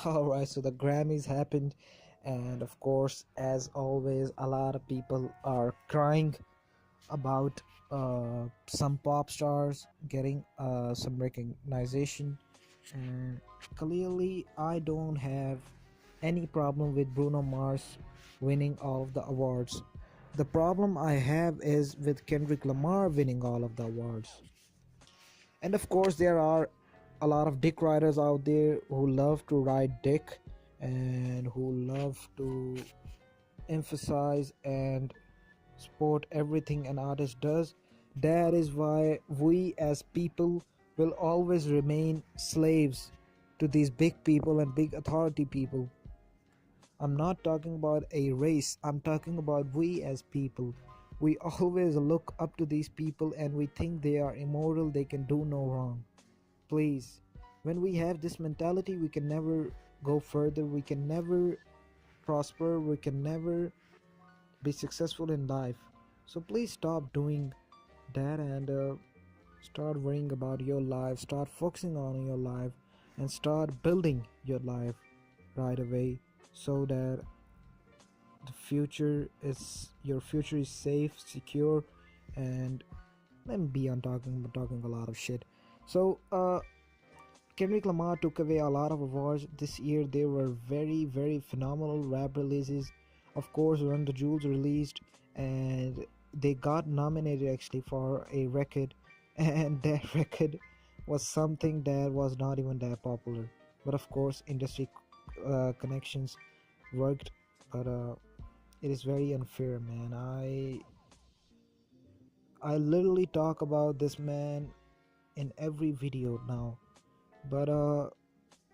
Alright, so the Grammys happened, and of course, as always, a lot of people are crying about some pop stars getting some recognition. And clearly, I don't have any problem with Bruno Mars winning all of the awards. The problem I have is with Kendrick Lamar winning all of the awards. And of course, there are a lot of dick riders out there who love to ride dick and who love to emphasize and support everything an artist does. That is why we as people will always remain slaves to these big people and big authority people. I'm not talking about a race, I'm talking about we as people. We always look up to these people and we think they are immortal, they can do no wrong. Please, when we have this mentality, we can never go further, we can never prosper, we can never be successful in life. So please stop doing that and start worrying about your life, start focusing on your life, and start building your life right away so that the future is your future is safe, secure, and let me be on talking a lot of shit. So Kendrick Lamar took away a lot of awards this year. There were very phenomenal rap releases. Of course, Run the Jewels released, and they got nominated actually for a record, and that record was something that was not even that popular. But of course, industry connections worked, but it is very unfair, man. I literally talk about this man in every video now, but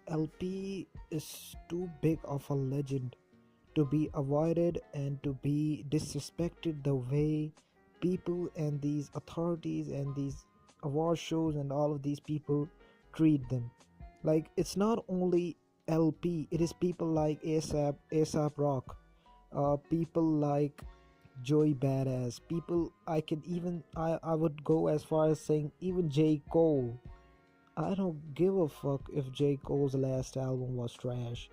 LP is too big of a legend to be avoided and to be disrespected the way people and these authorities and these award shows and all of these people treat them. Like, it's not only LP, it is people like ASAP Rock, people like Joey Badass, people I can even I would go as far as saying even J. Cole. I don't give a fuck if J. Cole's last album was trash.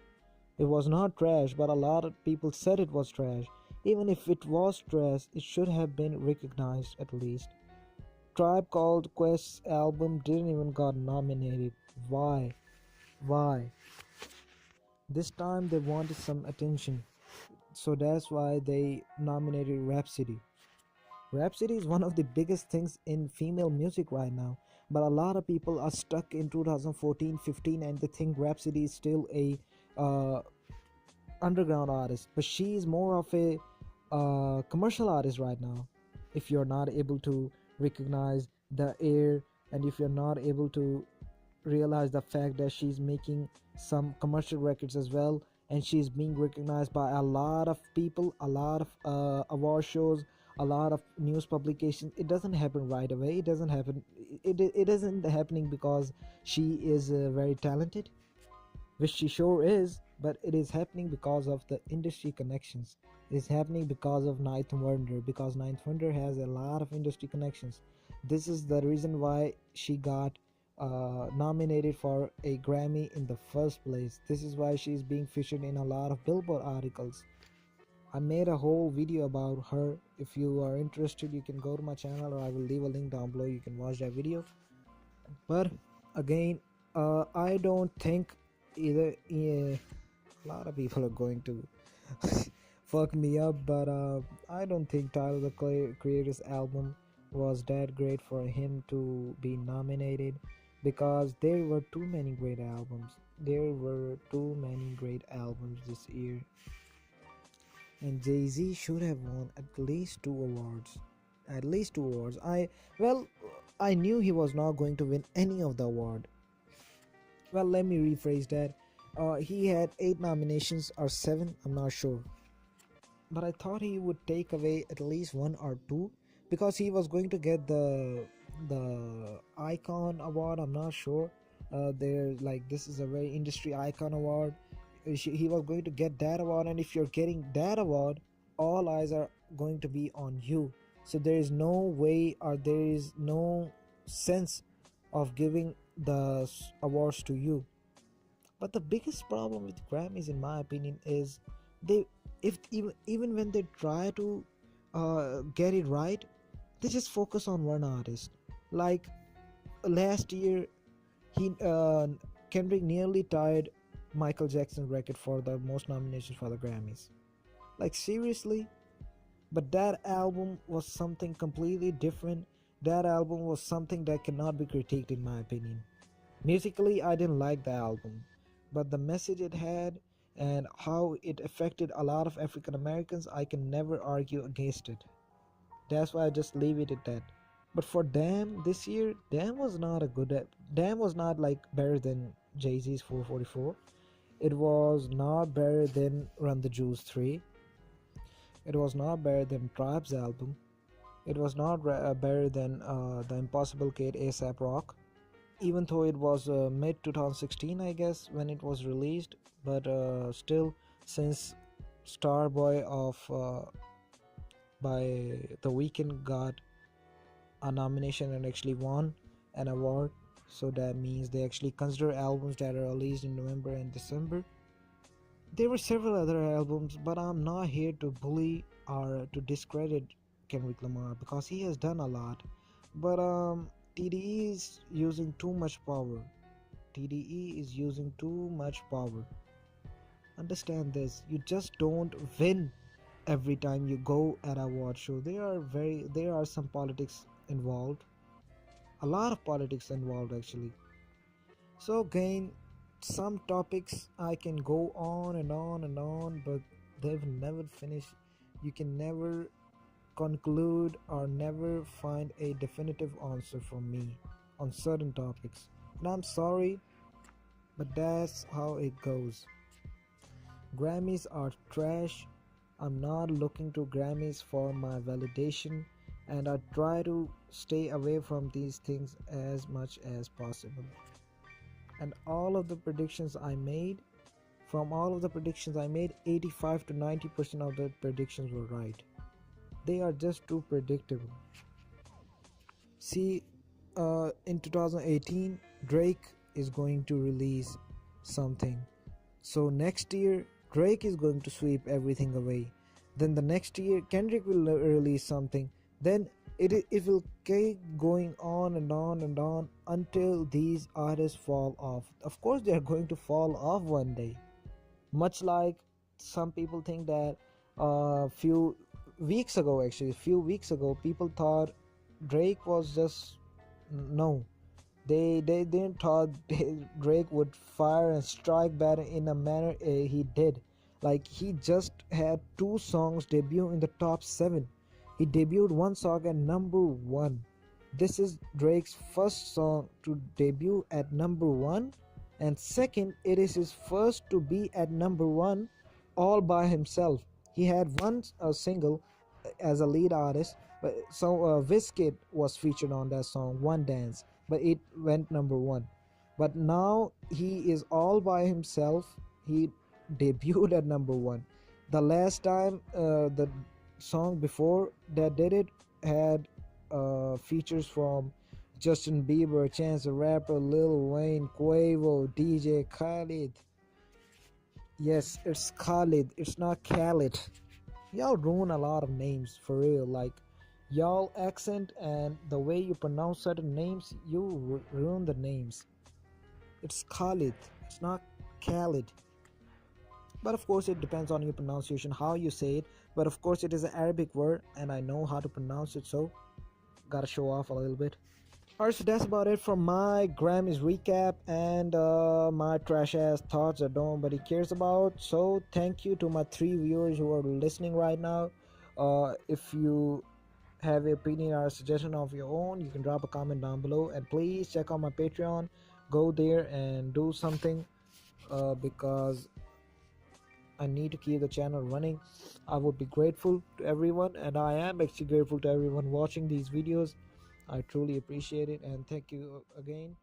It was not trash, but a lot of people said it was trash. Even if it was trash, it should have been recognized at least. Tribe Called Quest's album didn't even got nominated. Why? Why? This time they wanted some attention. So that's why they nominated Rhapsody. Rhapsody is one of the biggest things in female music right now, but a lot of people are stuck in 2014-15 and they think Rhapsody is still a uh, underground artist, but she is more of a commercial artist right now. If you're not able to recognize the air, and if you're not able to realize the fact that she's making some commercial records as well, and she's being recognized by a lot of people, a lot of award shows, a lot of news publications. It doesn't happen right away, it doesn't happen, it isn't happening because she is very talented, which she sure is, but it is happening because of the industry connections. It is happening because of Ninth Wonder, because Ninth Wonder has a lot of industry connections. This is the reason why she got nominated for a Grammy in the first place. This is why she's being featured in a lot of Billboard articles. I made a whole video about her. If you are interested, you can go to my channel, or I will leave a link down below. You can watch that video. But again, I don't think either. Yeah, a lot of people are going to fuck me up, but I don't think Tyler the Creator's album was that great for him to be nominated, because there were too many great albums. There were too many great albums this year, and Jay-Z should have won at least two awards. At least two awards. I knew he was not going to win any of the award. Well, let me rephrase that. He had 8 nominations or 7, I'm not sure. But I thought he would take away at least 1 or 2, because he was going to get the icon award. I'm not sure. They're like, this is a very industry icon award. He was going to get that award, and if you're getting that award, all eyes are going to be on you. So there is no way, or there is no sense of giving the awards to you. But the biggest problem with Grammys, in my opinion, is they, if even when they try to get it right, they just focus on one artist. Like last year, he Kendrick nearly tied Michael Jackson's record for the most nominations for the Grammys. Like seriously, but that album was something completely different. That album was something that cannot be critiqued, in my opinion. Musically, I didn't like the album, but the message it had and how it affected a lot of African Americans, I can never argue against it. That's why I just leave it at that. But for Damn this year, Damn was not a good. Damn was not like better than Jay Z's 444. It was not better than Run the Jewels 3. It was not better than Tribe's album. It was not better than the Impossible Kid ASAP Rock. Even though it was mid 2016, I guess, when it was released, but still, since Starboy of by The Weeknd got a nomination and actually won an award, so that means they actually consider albums that are released in November and December. There were several other albums, but I'm not here to bully or to discredit Kendrick Lamar because he has done a lot. But TDE is using too much power. TDE is using too much power. Understand this. You just don't win every time you go at a award show. There are some politics involved. A lot of politics involved actually. So again, some topics I can go on and on and on, but they've never finished. You can never conclude or never find a definitive answer from me on certain topics. And I'm sorry, but that's how it goes. Grammys are trash. I'm not looking to Grammys for my validation, and I try to stay away from these things as much as possible. And all of the predictions I made, from all of the predictions I made, 85 to 90% of the predictions were right. They are just too predictable. See, in 2018, Drake is going to release something. So next year, Drake is going to sweep everything away. Then the next year, Kendrick will release something. Then it will keep going on and on and on until these artists fall off. Of course, they are going to fall off one day. Much like some people think that a few weeks ago, people thought Drake was just no. They didn't thought Drake would fire and strike back in a manner he did. Like he just had two songs debut in the top 7. He debuted one song at number 1. This is Drake's first song to debut at number 1, and second, it is his first to be at number 1 all by himself. He had one single as a lead artist, but so Wizkid was featured on that song, One Dance, but it went number 1. But now he is all by himself. He debuted at number 1. The last time the song before that did it had features from Justin Bieber, Chance the Rapper, Lil Wayne, Quavo, DJ Khaled. Yes, it's Khalid. It's not Khalid. Y'all ruin a lot of names for real. Like y'all accent and the way you pronounce certain names, you ruin the names. It's Khalid. It's not Khalid. But of course, it depends on your pronunciation, how you say it. But of course, it is an Arabic word, and I know how to pronounce it, so gotta show off a little bit. Alright, so that's about it for my Grammys recap and my trash ass thoughts that nobody cares about. So thank you to my 3 viewers who are listening right now. If you have an opinion or a suggestion of your own, you can drop a comment down below, and please check out my Patreon. Go there and do something because I need to keep the channel running. I would be grateful to everyone, and I am actually grateful to everyone watching these videos. I truly appreciate it, and thank you again.